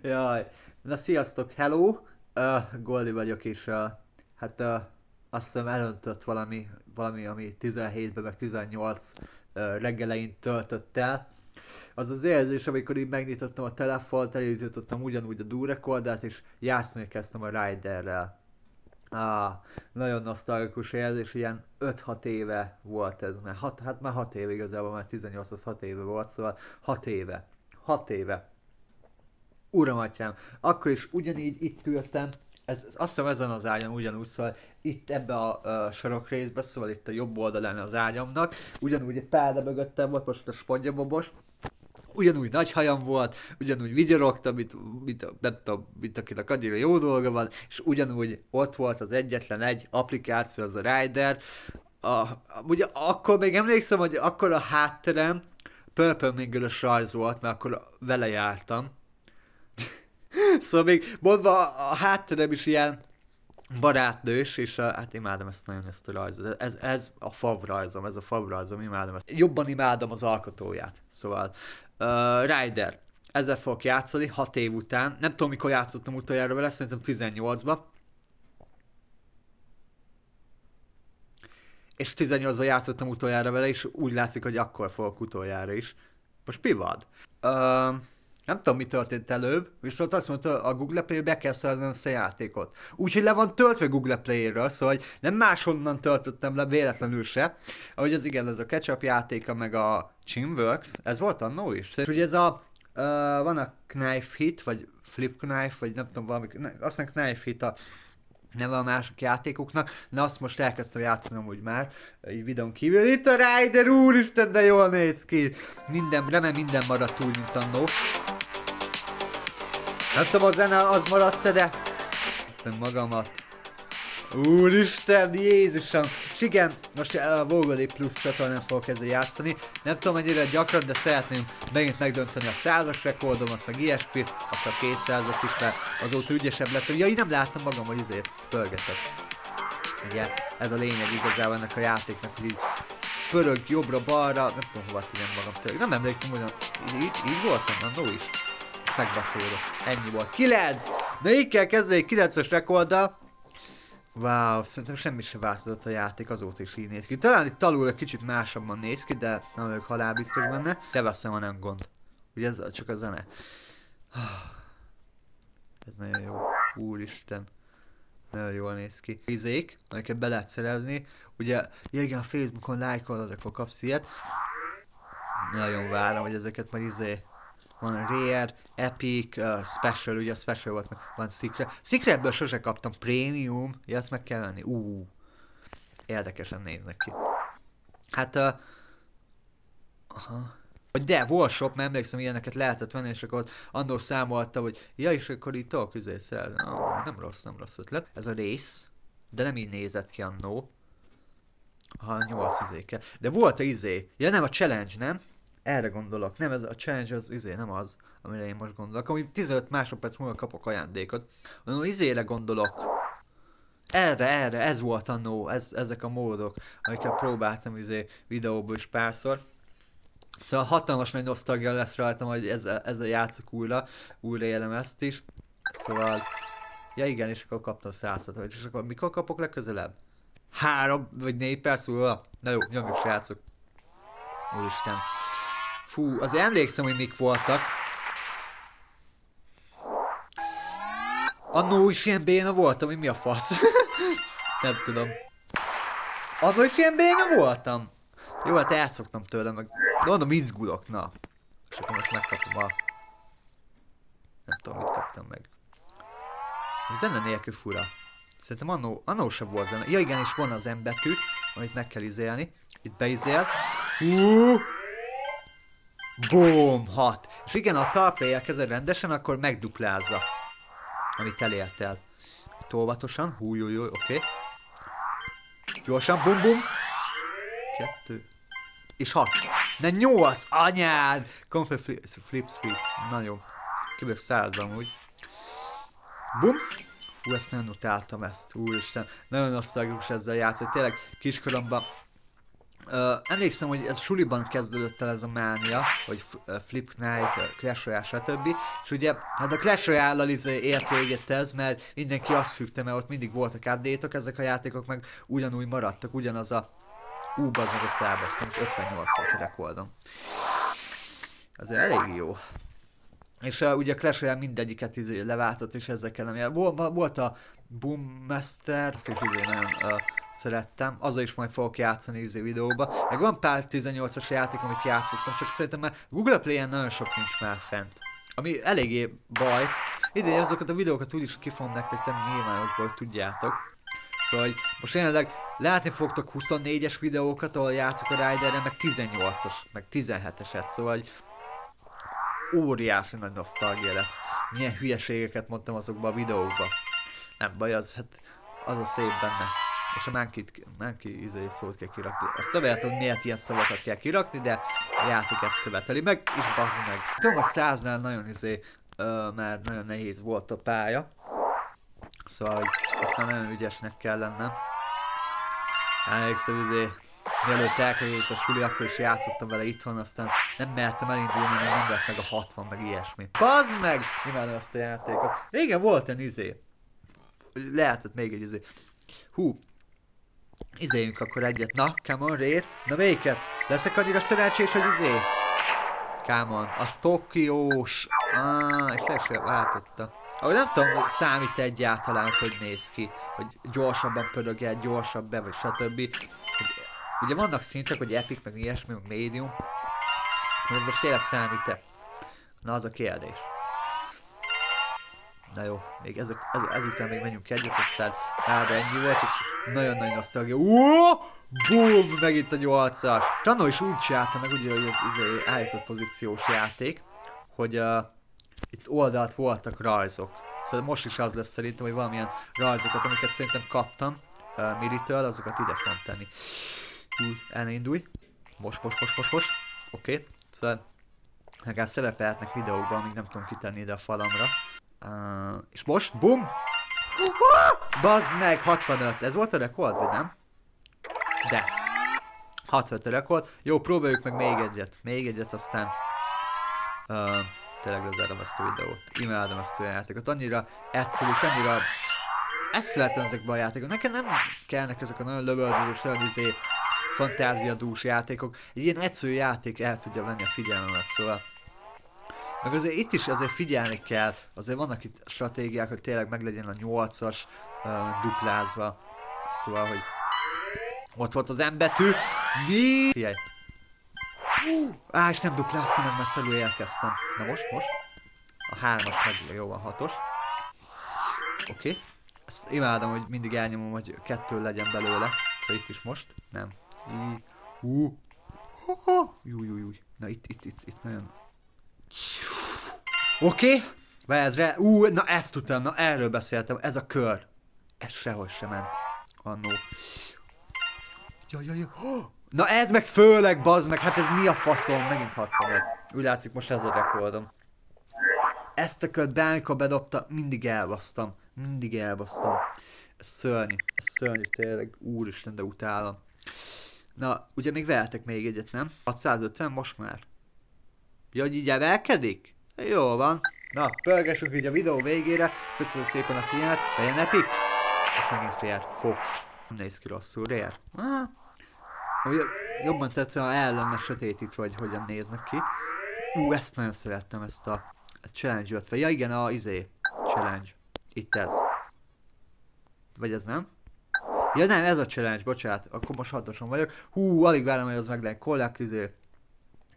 Jaj. Na sziasztok, hello! Goldi vagyok és hát azt hiszem elöntött valami ami 17-ben meg 18 reggelein töltött el. Az az érzés, amikor így megnyitottam a telefont, elindítottam ugyanúgy a do-rekordát és játszani kezdtem a Riderrel. Nagyon nosztalgikus érzés, ilyen 5-6 éve volt ez, mert hát már 6 éve igazából, már 18 az 6 éve volt, szóval 6 éve. 6 éve. Uram atyám, akkor is ugyanígy itt ültem, azt hiszem ezen az ágyon ugyanúgy, szóval itt ebbe a sarok részbe, szóval itt a jobb oldalán az ágyamnak, ugyanúgy egy pálda mögöttem volt, most a spongyabobos, ugyanúgy nagy hajam volt, ugyanúgy vigyorogtam, mint akinek annyira jó dolga van, és ugyanúgy ott volt az egyetlen egy applikáció, az a Rider. Ugye akkor még emlékszem, hogy akkor a hátterem Purple Mingle-ös rajz volt, mert akkor vele jártam. Szóval még mondva a hátterem is ilyen barátnős, és hát imádom ezt a rajzot. Ez a fav rajzom, imádom ezt. Jobban imádom az alkotóját. Szóval Rider. Ezzel fogok játszani 6 év után. Nem tudom mikor játszottam utoljára vele, szerintem 18-ba. És 18-ban játszottam utoljára vele, és úgy látszik, hogy akkor fogok utoljára is. Most mi van? Nem tudom, mi történt előbb, viszont azt mondta, a Google Play-re be kell szereznem ezt a játékot. Úgyhogy le van töltve Google Play-ről, szóval nem máshonnan töltöttem le véletlenül se. Ahogy az igen, ez a Ketchup játéka, meg a Chimworks, ez volt annó is. És ugye ez van a Knife Hit, vagy Flip Knife, vagy nem tudom valami, aztán Knife Hit a neve a másik játékoknak, na azt most elkezdtem játszani úgy már, így videón kívül. Itt a Rider, úristen, de jól néz ki! Remélem minden maradt úgy, mint annó. Nem tudom, a zene az maradt, de magamat. Úristen, Jézusom! És igen, most a Vogoli Plus csatornán fogok ezzel játszani. Nem tudom mennyire gyakran, de szeretném megint megdönteni a 100-as rekordomat, meg ilyesmit, akár 200-at is, mert azóta ügyesebb lettem. Ja, így nem láttam magam, hogy izért pörgetek. Ugye, ez a lényeg igazából ennek a játéknak, hogy így pörög jobbra-balra, nem tudom hova tegyem magam tőle. Nem emlékszem, hogy így voltam, nem is. Megbaszódott. Ennyi volt. 9! Na így kell kezdeni 9-es rekorddal. Wow, szerintem semmi sem változott a játék, azóta is így néz ki. Talán itt alul egy kicsit másabban néz ki, de nem vagyok halálbiztos benne. De veszem, ha nem gond. Ugye ez csak a zene. Ez nagyon jó. Úristen. Nagyon jól néz ki. Izék, amiket be lehet szerezni. Ugye, igen, a Facebookon lájkolod, akkor kapsz ilyet. Nagyon várom, hogy ezeket majd van Rare, Epic, Special, ugye a Special volt, meg van Secret. Secretből sose kaptam Premium, ja, ezt meg kell venni. Érdekesen néznek ki. Hát, aha. De Warshop, mert emlékszem, ilyeneket lehetett venni, és akkor annól számolta, hogy ja, és akkor itt tudok szerezni. Nem rossz ötlet. Ez a rész, de nem így nézett ki annó. Ha 8 izéke. De volt a ja nem, a challenge, nem? Erre gondolok, nem ez a challenge az nem az, amire én most gondolok, ami 15 másodperc múlva kapok ajándékot, hanem izére gondolok. Erre, ez volt annó, ezek a módok, amiket próbáltam videóból is párszor. Szóval hatalmas nagy nosztalgia lesz rajtam, hogy ezzel játszok újra élem ezt is. Szóval, ja igen, és akkor kaptam 100-at, és akkor mikor kapok legközelebb? 3 vagy 4 perc múlva? Na jó, nyomjuk srácok. Úristen. Fú, azért emlékszem, hogy mik voltak. Annó is ilyen béna voltam, hogy mi a fasz? Nem tudom. Annó is ilyen béna voltam? Jó, hát elszoktam tőle, meg... De mondom, izgulok, na. És akkor most megkapom nem tudom, mit kaptam meg. A zene nélkül fura. Szerintem annó sem volt zene. Ja igen, és van az M betű, amit meg kell izélni. Itt beizél. Boom! 6. És igen, ha a talplayel kezded rendesen, akkor megduplázza. Amit elértél. Itt óvatosan. Jó, oké. Gyorsan, bum bum. 2. És 6. De 8! Anyád! Complete flip speed. Na jó. Kibők 100 amúgy. Bum! Ezt nem utáltam ezt. Úristen. Nagyon nosztalgikus ezzel játszani. Tényleg kiskoromban Emlékszem, hogy ez suliban kezdődött el ez a mánia, hogy Flip Knight, Clash Royale, stb. És ugye, hát a Clash Royale-lal ért véget ez, mert mindenki azt függte, mert ott mindig voltak update-ok, ezek a játékok meg ugyanúgy maradtak, ugyanaz a... bazd meg, azt elbasztam, és 58 volt a rekordom. Ez elég jó. És ugye a Clash Royale mindegyiket leváltott, és ezekkel nem volt a Boom Master, azt is nagyon szerettem, azzal is majd fogok játszani videóba. Meg van pár 18-as játék, amit játszottam, csak szerintem már Google Play-en nagyon sok nincs már fent. Ami eléggé baj. Idén azokat a videókat úgyis ki fogom nektek tenni nyilvánosból, hogy tudjátok. Szóval hogy most jelenleg látni fogtok 24-es videókat, ahol játszok a Riderre, meg 18-as, meg 17-eset, szóval hogy óriási nagy nosztalgia lesz. Milyen hülyeségeket mondtam azokba a videókba. Nem baj, az, hát az a szép benne. És a Monkey szót kell kirakni. Azt nem értem, hogy miért ilyen szavakat kell kirakni, de a játék ezt követeli meg, és bazd meg. Tudom, a 100-nál nagyon mert nagyon nehéz volt a pálya. Szóval, hogy ott már nagyon ügyesnek kell lennem. Emlékszem, mielőtt elkerült a suli, akkor is játszottam vele itthon, aztán nem mertem elindulni, mert nem lett meg a 60, meg ilyesmi. Bazd meg! Imádom ezt a játékot. Régen volt ilyen lehetett még egy izéljünk akkor egyet. Na, come on, Rare. Na melyiket? Leszek annyira szerencsés, hogy come on. A Tokiós. És le is váltotta. Ahogy nem tudom, hogy számít egyáltalán, hogy néz ki. Hogy gyorsabban pörög el, gyorsabb be, vagy stb. Ugye vannak szintek, hogy epic, meg ilyesmi, meg medium. Ez most tényleg számít-e? Na, az a kérdés. Na jó, még ezután még menjünk egyet, aztán ennyi volt, és nagyon nagy nosztalgia. Boom! Megint a 8-as. Tanó is úgy csinálta meg, ugye, hogy ez állított pozíciós játék, hogy itt oldalt voltak rajzok. Szóval most is az lesz szerintem, hogy valamilyen rajzokat, amiket szerintem kaptam Miritől, azokat ide fogom tenni. Elindulj. Most. Oké. Szóval legalább szerepelhetnek videókban, amíg nem tudom kitenni ide a falamra. És most, bum! Bazd meg, 65. Ez volt a rekord, vagy nem? De. 65 a rekord. Jó, próbáljuk meg még egyet, aztán tényleg lezárom ezt a videót. Imádom ezt a játékot. Annyira egyszerű, és annyira eszületlen ezekben a játékok. Nekem nem kellnek ezek a nagyon lövöldözős, nagyon fantáziadús játékok. Egy ilyen egyszerű játék el tudja venni a figyelmemet, szóval. Meg azért itt is azért figyelni kell, azért vannak itt stratégiák, hogy tényleg meglegyen a 8-as duplázva. Szóval, hogy ott volt az M betű. Mi? Figyelj. És nem dupláztam meg, mert szarul érkeztem. Na most. A 3-as meg jó, a 6-os. Oké. Ezt imádom, hogy mindig elnyomom, hogy 2 legyen belőle. Szóval itt is most. Nem. Júj. Na itt nagyon... Oké. Vezre. Na ezt tudtam, na erről beszéltem. Ez a kör. Ez sehogy sem ment. Annó. Jaj. Na ez meg főleg, bazd meg. Hát ez mi a faszom? Megint 65. Úgy látszik, most ez a rekordom. Ezt a kört bármikor bedobta, mindig elbasztam. Ez szörnyű tényleg. Úristen, de utálom. Na, ugye még vehetek még egyet, nem? 650 most már. Ja, hogy így emelkedik? Jó van. Na, pörgessünk így a videó végére. Köszönöm szépen a figyelmet. Legyen epic. És megint Rare. Fox. Nem néz ki rosszul. Rare. Ugye, jobban tetszene, ha el lenne sötétítve, vagy hogyan néznek ki. Ezt nagyon szerettem, ezt challenge 50. Ja igen, challenge. Itt ez. Vagy ez nem? Ja nem, ez a challenge, bocsánat. Akkor most 6-oson vagyok. Alig várom, hogy az meg legyen. Collect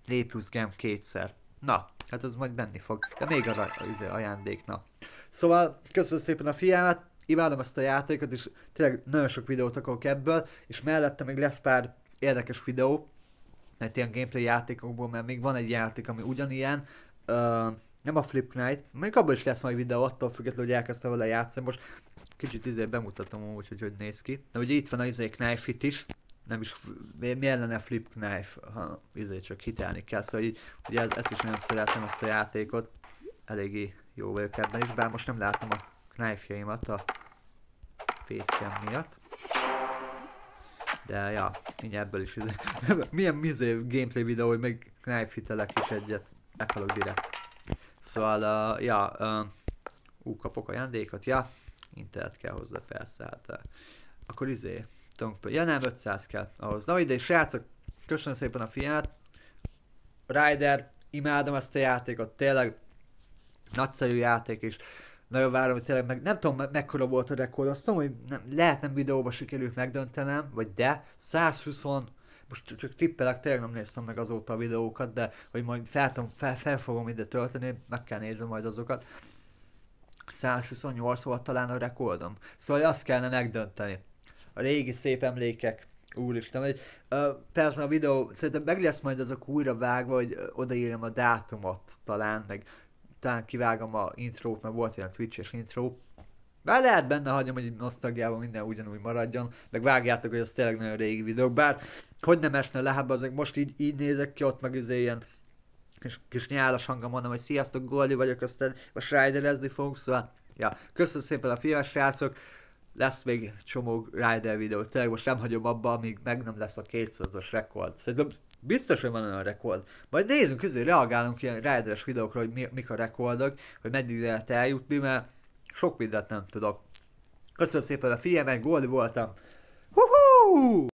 D plusz gem 2-szer. Na, hát ez majd menni fog. De még az ajándék, na. Szóval, köszönöm szépen a figyelmet. Imádom ezt a játékot, és tényleg nagyon sok videót akarok ebből. És mellette még lesz pár érdekes videó. Mert ilyen gameplay játékokból, mert még van egy játék, ami ugyanilyen. Nem a Flip Knight. Még abban is lesz majd videó, attól függetlenül, hogy elkezdtem vele játszani. Most kicsit bemutatom úgy, hogy néz ki. De ugye itt van a Knife Hit is. Nem is, miért lenne Flip Knife, ha csak hitelni kell, szóval így, ugye ezt is nagyon szeretem, ezt a játékot. Eléggé jó vagyok ebben is, bár most nem látom a knife-jaimat a facecam miatt. De ja, mindjárt ebből is milyen gameplay videó, hogy meg knife hitelek is egyet, meghalok direkt. Szóval, kapok ajándékot, ja, internet kell hozzá persze, hát akkor ja nem, 500 kell ahhoz. Na ide, srácok, köszönöm szépen a fiát. Rider, imádom ezt a játékot, tényleg nagyszerű játék, és nagyon várom, hogy tényleg nem tudom mekkora volt a rekord, azt tudom, hogy lehet nem videóba sikerült megdöntenem, vagy de 120, most csak tippelek, tényleg nem néztem meg azóta a videókat, de hogy majd fel fogom ide tölteni, meg kell nézni majd azokat. 128 volt talán a rekordom, szóval azt kellene megdönteni. A régi szép emlékek, úristen, hogy persze a videó, szerintem meg lesz majd azok újra vágva, hogy odaírjam a dátumot talán, meg talán kivágom a intrót, mert volt ilyen Twitch-es intro. Bár lehet benne hagyom, hogy nosztalgiában minden ugyanúgy maradjon, meg vágjátok, hogy az tényleg nagyon régi videók, bár hogy nem esne le, hát azok most így nézek ki ott, meg ilyen kis nyálas hangom mondom, hogy sziasztok, Goldi vagyok, aztán most riderezni fogunk, szóval ja, köszönöm szépen a figyelmet, srácok, lesz még csomó rider videó, tényleg most nem hagyom abba, amíg meg nem lesz a 200-as rekord. Szerintem biztos, hogy van olyan rekord. Majd nézzünk közül, reagálunk ilyen rideres videókra, hogy mik a rekordok, hogy meddig lehet eljutni, mert sok mindent nem tudok. Köszönöm szépen a figyelmet, Goldi voltam. Huhuu!